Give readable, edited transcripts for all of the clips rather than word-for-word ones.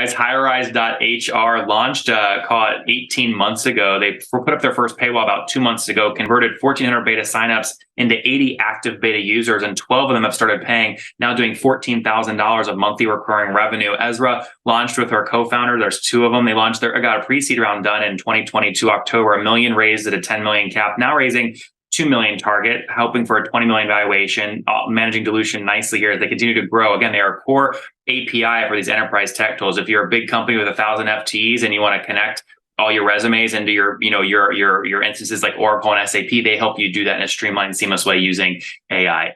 guys. Hirize.hr launched, call it 18 months ago. They put up their first paywall about 2 months ago, converted 1,400 beta signups into 80 active beta users, and 12 of them have started paying, now doing $14,000 of monthly recurring revenue. Esra launched with her co-founder. There's two of them. They got a pre-seed round done in 2022, October, $1 million raised at a 10 million cap, now raising 2 million target, hoping for a 20 million valuation, managing dilution nicely here as they continue to grow. Again, they are a core API for these enterprise tech tools. If you're a big company with 1,000 FTEs and you want to connect all your resumes into your instances like Oracle and SAP, they help you do that in a streamlined, seamless way using AI.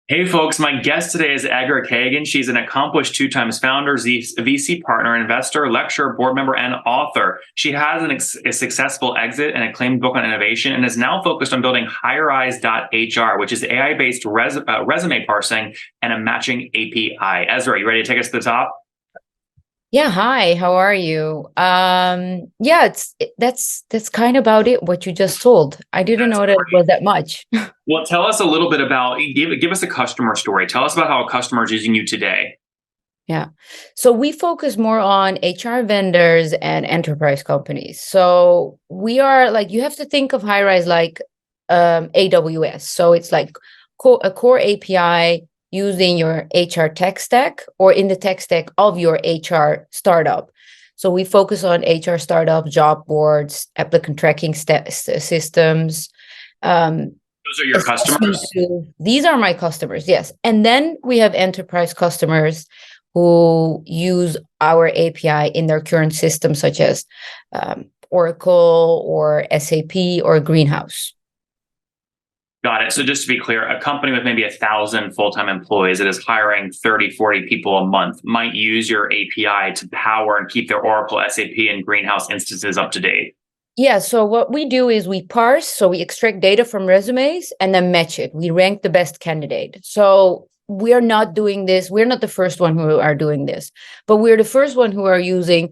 Hey folks, my guest today is Esra Kagan. She's an accomplished 2x founder, VC partner, investor, lecturer, board member, and author. She has a successful exit and acclaimed book on innovation, and is now focused on building Hirize.hr, which is AI-based resume parsing and a matching API. Esra, you ready to take us to the top? Yeah, hi, how are you? Yeah, that's kind of about it, what you just told. I didn't know that it was that much. Well, tell us a little bit about, give us a customer story. Tell us about how a customer is using you today. Yeah. So we focus more on HR vendors and enterprise companies. So we are like, you have to think of Hirize like AWS. So it's like a core API using your HR tech stack or in the tech stack of your HR startup. So we focus on HR startup, job boards, applicant tracking systems. Those are your customers? These are my customers, yes. And then we have enterprise customers who use our API in their current systems, such as Oracle or SAP or Greenhouse. Got it. So just to be clear, a company with maybe 1,000 full-time employees that is hiring 30, 40 people a month might use your API to power and keep their Oracle, SAP, and Greenhouse instances up to date. Yeah, so what we do is we parse, so we extract data from resumes and then match it. We rank the best candidate. So we're not doing this. We're not the first one who are doing this, but we're the first one who are using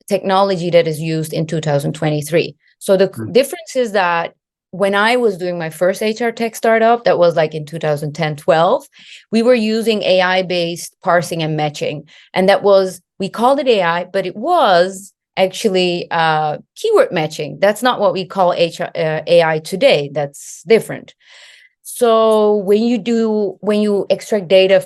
technology that is used in 2023. So the difference is that when I was doing my first HR tech startup, that was like in 2010, 12, we were using AI-based parsing and matching. And that was, we called it AI, but it was actually keyword matching. That's not what we call AI today. That's different. So when you extract data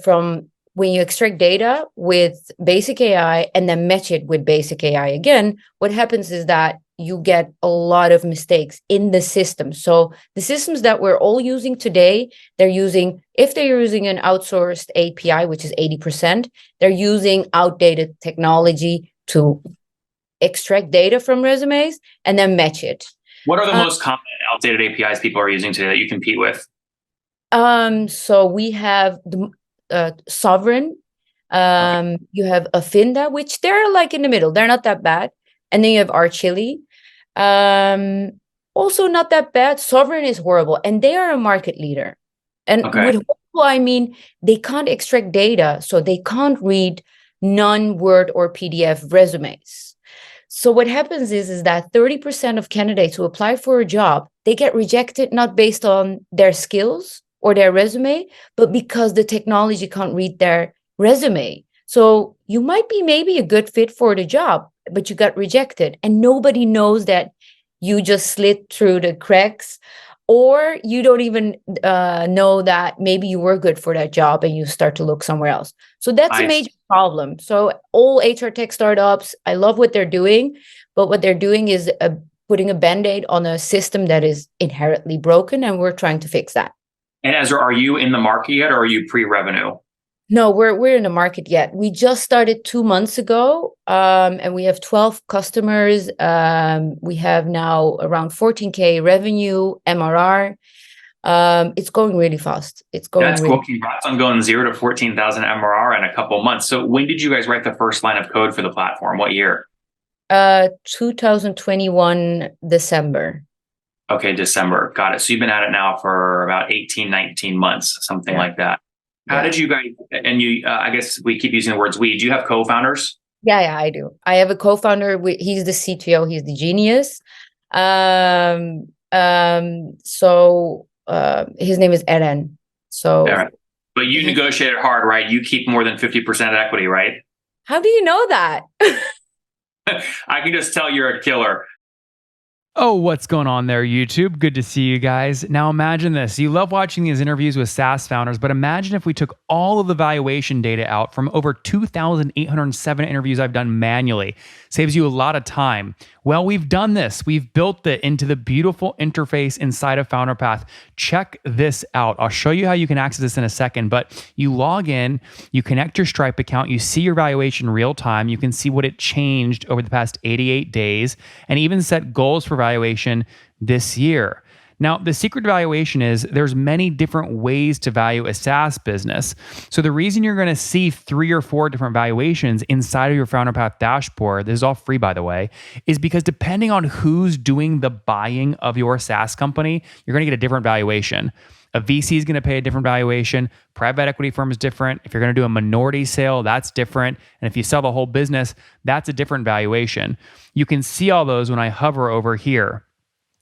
with basic AI and then match it with basic AI again, what happens is that you get a lot of mistakes in the system. So the systems that we're all using today, if they're using an outsourced API, which is 80%, they're using outdated technology to extract data from resumes and then match it. What are the most common outdated APIs people are using today that you compete with? So we have the Sovereign. Okay. You have Affinda, which they're like in the middle. They're not that bad. And then you have Archili. Also not that bad. Sovereign is horrible, and they are a market leader. And with horrible, I mean they can't extract data, so they can't read non-Word or PDF resumes. So what happens is that 30% of candidates who apply for a job, they get rejected not based on their skills or their resume, but because the technology can't read their resume. So you might be maybe a good fit for the job, but you got rejected, and nobody knows that you just slid through the cracks, or you don't even know that maybe you were good for that job and you start to look somewhere else. So that's a major problem. So all HR tech startups, I love what they're doing, but what they're doing is putting a Band-Aid on a system that is inherently broken, and we're trying to fix that. And Esra, are you in the market yet, or are you pre-revenue? No, we're in the market yet. We just started 2 months ago, and we have 12 customers. We have now around 14K revenue, MRR. It's going really fast. It's going. That's cool. Congrats on going 0 to 14,000 MRR in a couple of months. So when did you guys write the first line of code for the platform? What year? 2021 December. Okay, December. Got it. So you've been at it now for about 18, 19 months, something like that. How did you guys, and you, I guess we keep using the words we, do you have co-founders? Yeah, I do. I have a co-founder. He's the CTO. He's the genius. So his name is Eren. So, Eren. But you negotiated hard, right? You keep more than 50% equity, right? How do you know that? I can just tell you're a killer. Oh, what's going on there, YouTube? Good to see you guys. Now imagine this. You love watching these interviews with SaaS founders, but imagine if we took all of the valuation data out from over 2,807 interviews I've done manually. Saves you a lot of time. Well, we've done this. We've built it into the beautiful interface inside of FounderPath. Check this out. I'll show you how you can access this in a second, but you log in, you connect your Stripe account, you see your valuation real time. You can see what it changed over the past 88 days and even set goals for valuation this year. Now, the secret to valuation is there's many different ways to value a SaaS business. So the reason you're going to see 3 or 4 different valuations inside of your FounderPath dashboard, this is all free by the way, is because depending on who's doing the buying of your SaaS company, you're going to get a different valuation. A VC is going to pay a different valuation. Private equity firm is different. If you're going to do a minority sale, that's different. And if you sell the whole business, that's a different valuation. You can see all those when I hover over here.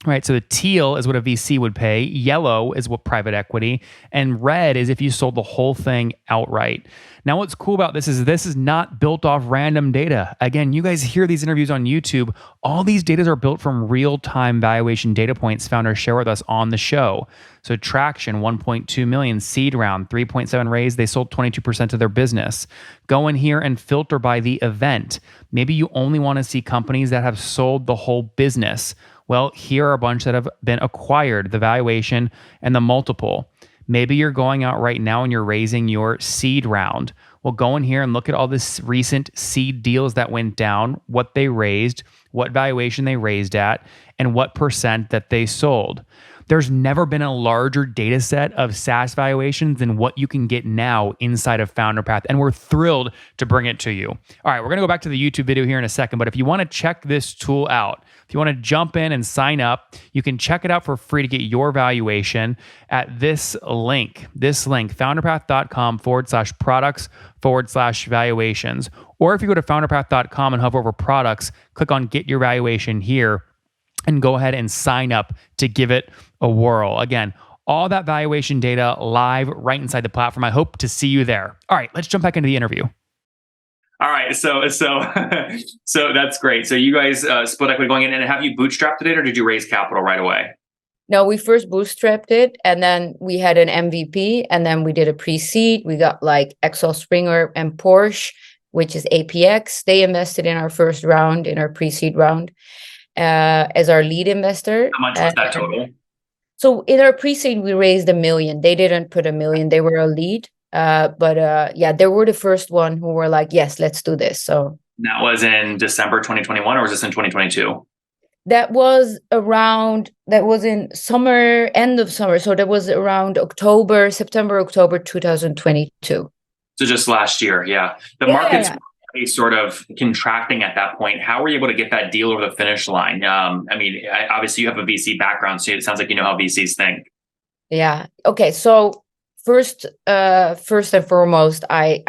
Right, so the teal is what a VC would pay, yellow is what private equity, and red is if you sold the whole thing outright. Now, what's cool about this is not built off random data. Again, you guys hear these interviews on YouTube. All these data are built from real-time valuation data points founders share with us on the show. So traction, 1.2 million, seed round, 3.7 raise, they sold 22% of their business. Go in here and filter by the event. Maybe you only want to see companies that have sold the whole business. Well, here are a bunch that have been acquired, the valuation and the multiple. Maybe you're going out right now and you're raising your seed round. Well, go in here and look at all this recent seed deals that went down, what they raised, what valuation they raised at, and what percent that they sold. There's never been a larger data set of SaaS valuations than what you can get now inside of FounderPath, and we're thrilled to bring it to you. All right, we're going to go back to the YouTube video here in a second, but if you want to check this tool out, if you want to jump in and sign up, you can check it out for free to get your valuation at this link, founderpath.com/products/valuations. Or if you go to founderpath.com and hover over products, click on get your valuation here and go ahead and sign up to give it a whirl. Again, all that valuation data live right inside the platform. I hope to see you there. All right, let's jump back into the interview. All right, so that's great. So you guys split equity going in, and have you bootstrapped it, or did you raise capital right away? No, we first bootstrapped it, and then we had an MVP, and then we did a pre-seed. We got like Axel Springer and Porsche, which is APX. They invested in our first round, in our pre-seed round, as our lead investor. How much was that total? So in our pre-seed, we raised $1 million. They didn't put $1 million. They were a lead. Yeah, they were the first one who were like, yes, let's do this. So that was in December 2021, or was this in 2022? That was in summer, end of summer. So that was around September, October 2022. So just last year, yeah. The market's sort of contracting at that point. How were you able to get that deal over the finish line? Obviously you have a VC background, so it sounds like you know how VCs think. Yeah. Okay. So first and foremost, I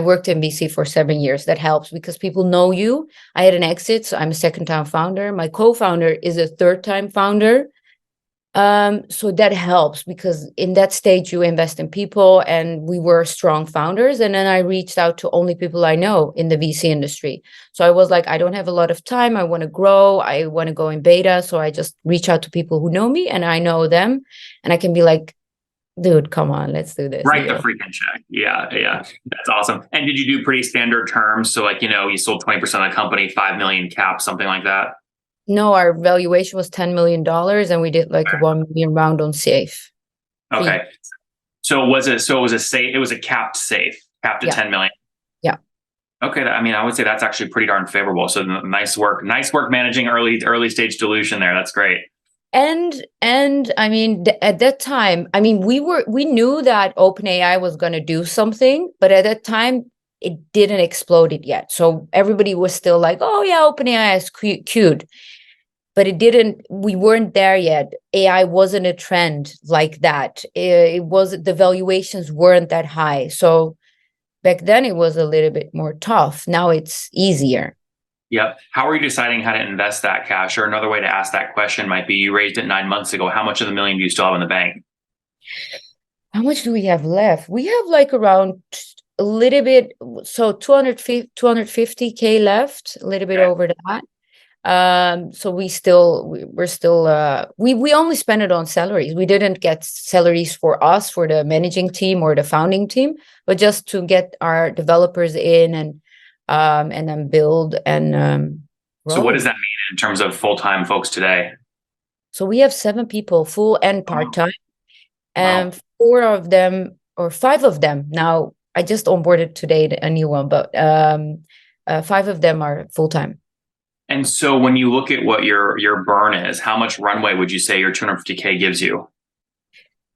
worked in VC for 7 years. That helps because people know you. I had an exit, so I'm a second-time founder. My co-founder is a third-time founder. So that helps because in that stage you invest in people, and we were strong founders. And then I reached out to only people I know in the VC industry. So I was like, I don't have a lot of time. I want to grow. I want to go in beta. So I just reach out to people who know me and I know them, and I can be like, dude, come on, let's do this. Write the freaking check. Yeah. That's awesome. And did you do pretty standard terms? So like, you sold 20% of the company, 5 million cap, something like that? No, our valuation was $10 million and we did like a 1 million round on safe. Okay. So it was a safe, it was a capped safe, capped at 10 million. Yeah. Okay. I would say that's actually pretty darn favorable. So nice work managing early stage dilution there. That's great. And at that time, we knew that OpenAI was going to do something, but at that time it didn't explode it yet. So everybody was still like, oh yeah, OpenAI is cute, but it didn't, we weren't there yet. AI wasn't a trend like that. The valuations weren't that high. So back then it was a little bit more tough. Now it's easier. Yep. How are you deciding how to invest that cash? Or another way to ask that question might be, you raised it 9 months ago. How much of the million do you still have in the bank? How much do we have left? We have like around a little bit, so 250K left, a little bit over that. So we're still we only spend it on salaries. We didn't get salaries for us, for the managing team or the founding team, but just to get our developers in and then build and So what grow. does that mean in terms of full-time folks today? So we have 7 people, full and part-time, and Wow. 4 of them or 5 of them. Now I just onboarded today a new one, but 5 of them are full-time. And so when you look at what your burn is, how much runway would you say your 250K gives you?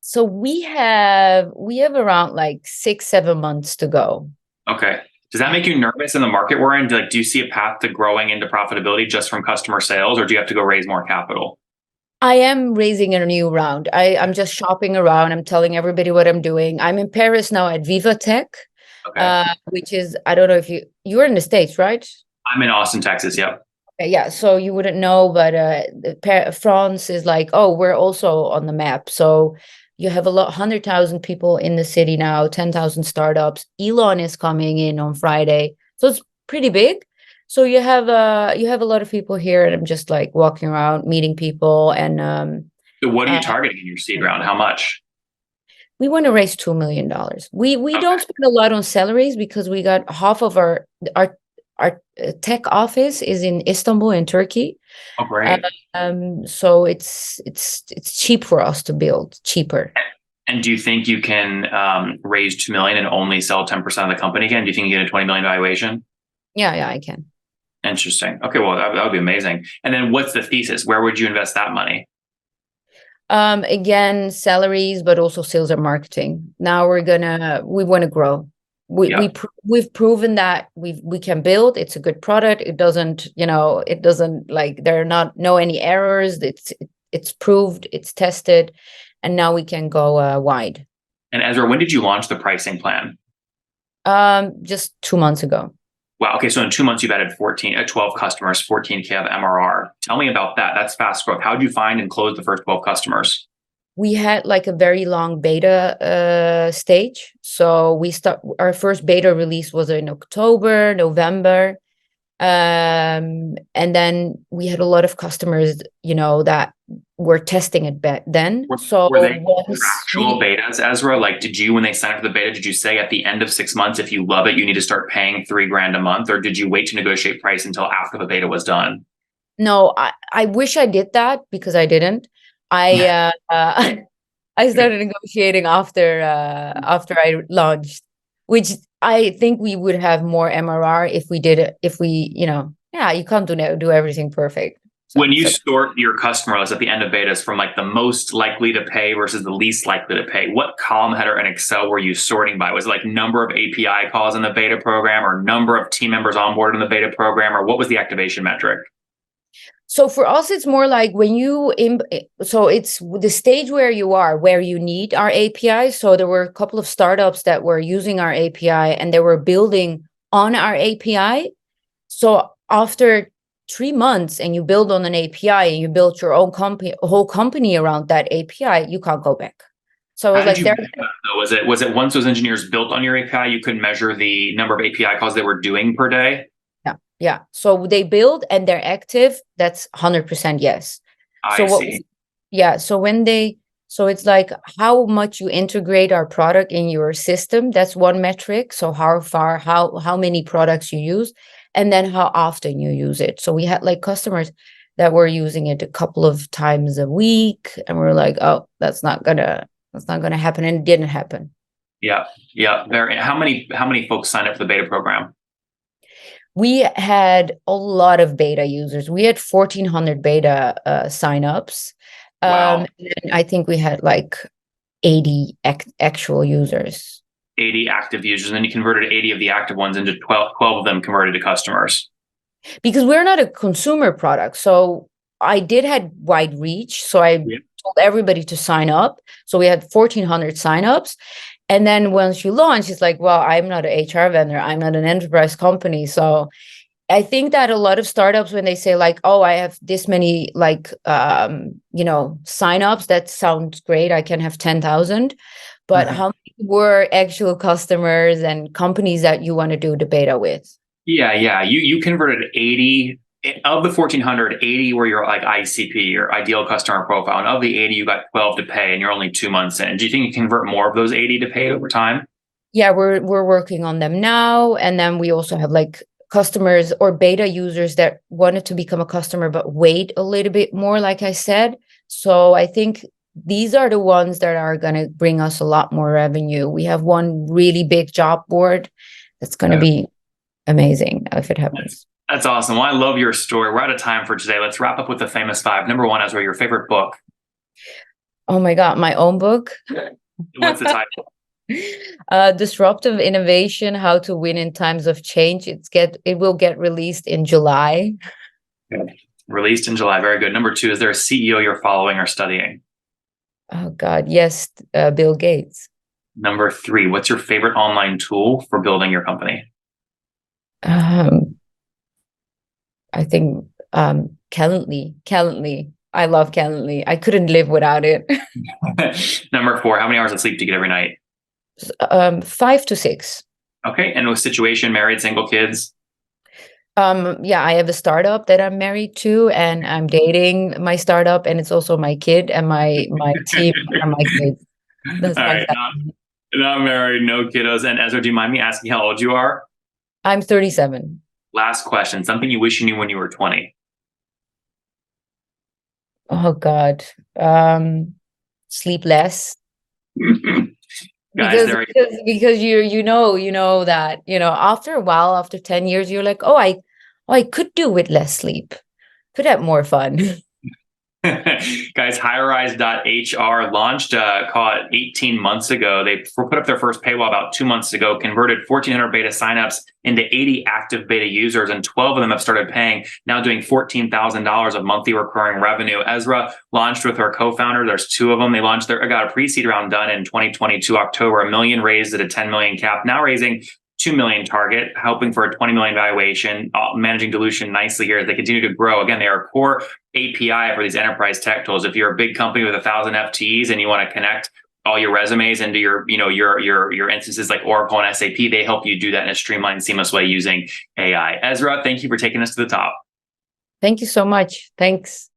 So we have around like 6-7 months to go. Okay. Does that make you nervous in the market we're in? Like, do you see a path to growing into profitability just from customer sales, or do you have to go raise more capital? I am raising a new round. I'm just shopping around. I'm telling everybody what I'm doing. I'm in Paris now at Viva Tech, Okay. which is, I don't know if you're in the States, right? I'm in Austin, Texas. Yep. Okay, yeah, so you wouldn't know, but France is like, oh, we're also on the map. So you have 100,000 people in the city now, 10,000 startups. Elon is coming in on Friday, so it's pretty big. So you have a lot of people here, and I'm just like walking around, meeting people, and So what are you targeting in your seed round? How much? we want to raise $2 million. We Okay. don't spend a lot on salaries because we got half of our tech office is in Istanbul in Turkey. Oh, great. So it's cheap for us to build, cheaper. And do you think you can raise 2 million and only sell 10% of the company again? Do you think you get a 20 million valuation? Yeah, I can. Interesting. Okay, well, that would be amazing. And then what's the thesis? Where would you invest that money? Again, salaries, but also sales and marketing. Now we want to grow. Yeah. We've proven that we can build. It's a good product. It doesn't like, there are no any errors. It's proved, it's tested, and now we can go wide. And Esra, when did you launch the pricing plan? Just 2 months ago. Wow. Okay. So in 2 months, you've added 12 customers, 14K of MRR. Tell me about that. That's fast growth. How did you find and close the first 12 customers? We had like a very long beta stage. So our first beta release was in October, November. And then we had a lot of customers, that were testing it then. Were they actual betas, Esra? Like, when they signed up for the beta, did you say at the end of 6 months, if you love it, you need to start paying $3,000 a month? Or did you wait to negotiate price until after the beta was done? No, I wish I did that because I didn't. I started negotiating after I launched, which I think we would have more MRR if we did it. If we, you can't do everything perfect. So, when you sort your customer list at the end of betas from like the most likely to pay versus the least likely to pay, what column header in Excel were you sorting by? Was it like number of API calls in the beta program, or number of team members onboarded in the beta program, or what was the activation metric? So for us, it's more like so it's the stage where you need our API. So there were a couple of startups that were using our API and they were building on our API. So after 3 months and you build on an API and you build your own whole company around that API, you can't go back. So I was was it once those engineers built on your API, you could measure the number of API calls they were doing per day? Yeah. So they build and they're active. That's 100% yes. I see. Yeah. So it's like how much you integrate our product in your system. That's one metric. So how many products you use, and then how often you use it. So we had like customers that were using it a couple of times a week, and we're like, oh, that's not gonna happen, and it didn't happen. Yeah. How many folks signed up for the beta program? We had a lot of beta users. We had 1,400 beta signups. Wow. And I think we had like 80 actual users. 80 active users, and then you converted 80 of the active ones into 12 of them converted to customers. Because we're not a consumer product. So I had wide reach. So I told everybody to sign up. So we had 1,400 signups. And then once you launch, it's like, well, I'm not an HR vendor. I'm not an enterprise company. So I think that a lot of startups, when they say like, oh, I have this many like, signups, that sounds great. I can have 10,000. but how many were actual customers and companies that you want to do the beta with? Yeah. You converted 80 of the 1,400, 80 were your like ICP, your ideal customer profile. And of the 80, you got 12 to pay and you're only 2 months in. Do you think you convert more of those 80 to pay over time? Yeah, we're working on them now. And then we also have like customers or beta users that wanted to become a customer, but wait a little bit more, like I said. So I think these are the ones that are going to bring us a lot more revenue. We have one really big job board that's going to be amazing if it happens. That's awesome. Well, I love your story. We're out of time for today. Let's wrap up with the famous five. Number one, Esra, your favorite book. Oh my God, my own book. What's the title? Disruptive Innovation: How to Win in Times of Change. It will get released in July. Okay. Released in July. Very good. Number two, is there a CEO you're following or studying? Oh God, yes, Bill Gates. Number three, what's your favorite online tool for building your company? I think Calendly. I love Calendly. I couldn't live without it. Number four, how many hours of sleep do you get every night? 5 to 6. Okay. And with situation, married, single, kids? Yeah, I have a startup that I'm married to, and I'm dating my startup, and it's also my kid, and my team and my kids. That's all right. Not married, no kiddos. And Esra, do you mind me asking how old you are? I'm 37. Last question. Something you wish you knew when you were 20. Oh God. Sleep less. Guys, because you know that, after a while, after 10 years, you're like, I could do with less sleep. Could have more fun. Guys, Hirize.hr launched, call it 18 months ago. They put up their first paywall about 2 months ago, converted 1,400 beta signups into 80 active beta users, and 12 of them have started paying, now doing $14,000 of monthly recurring revenue. Esra launched with her co-founder. There's two of them. They got a pre-seed round done in 2022, October, $1 million raised at a 10 million cap, now raising 2 million target, hoping for a 20 million valuation, managing dilution nicely here as they continue to grow. Again, they are a core API for these enterprise tech tools. If you're a big company with 1,000 FTEs and you want to connect all your resumes into your instances like Oracle and SAP, they help you do that in a streamlined, seamless way using AI. Esra, thank you for taking us to the top. Thank you so much. Thanks.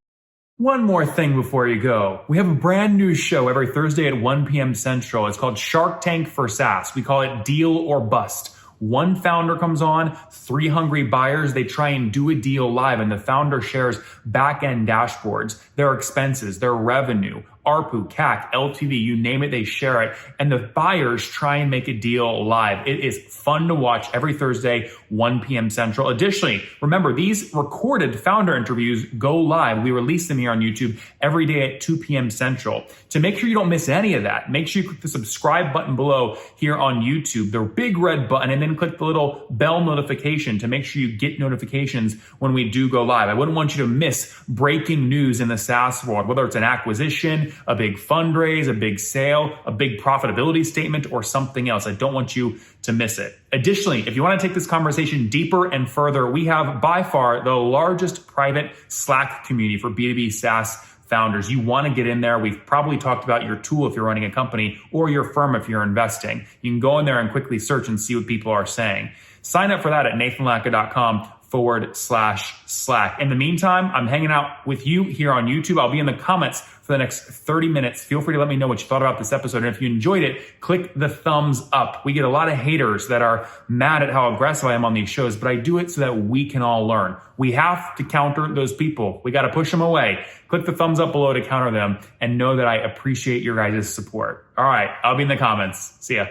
One more thing before you go. We have a brand new show every Thursday at 1 p.m. Central. It's called Shark Tank for SaaS. We call it Deal or Bust. One founder comes on, 3 hungry buyers. They try and do a deal live, and the founder shares back-end dashboards, their expenses, their revenue, ARPU, CAC, LTV, you name it, they share it. And the buyers try and make a deal live. It is fun to watch every Thursday, 1 p.m. Central. Additionally, remember, these recorded founder interviews go live. We release them here on YouTube every day at 2 p.m. Central. To make sure you don't miss any of that, make sure you click the subscribe button below here on YouTube, the big red button, and then click the little bell notification to make sure you get notifications when we do go live. I wouldn't want you to miss breaking news in the SaaS world, whether it's an acquisition, a big fundraise, a big sale, a big profitability statement, or something else. I don't want you to miss it. Additionally, if you want to take this conversation deeper and further, we have by far the largest private Slack community for B2B SaaS founders. You want to get in there. We've probably talked about your tool if you're running a company or your firm if you're investing. You can go in there and quickly search and see what people are saying. Sign up for that at nathanlatka.com/Slack. In the meantime, I'm hanging out with you here on YouTube. I'll be in the comments for the next 30 minutes. Feel free to let me know what you thought about this episode. And if you enjoyed it, click the thumbs up. We get a lot of haters that are mad at how aggressive I am on these shows, but I do it so that we can all learn. We have to counter those people. We got to push them away. Click the thumbs up below to counter them and know that I appreciate your guys' support. All right, I'll be in the comments. See ya.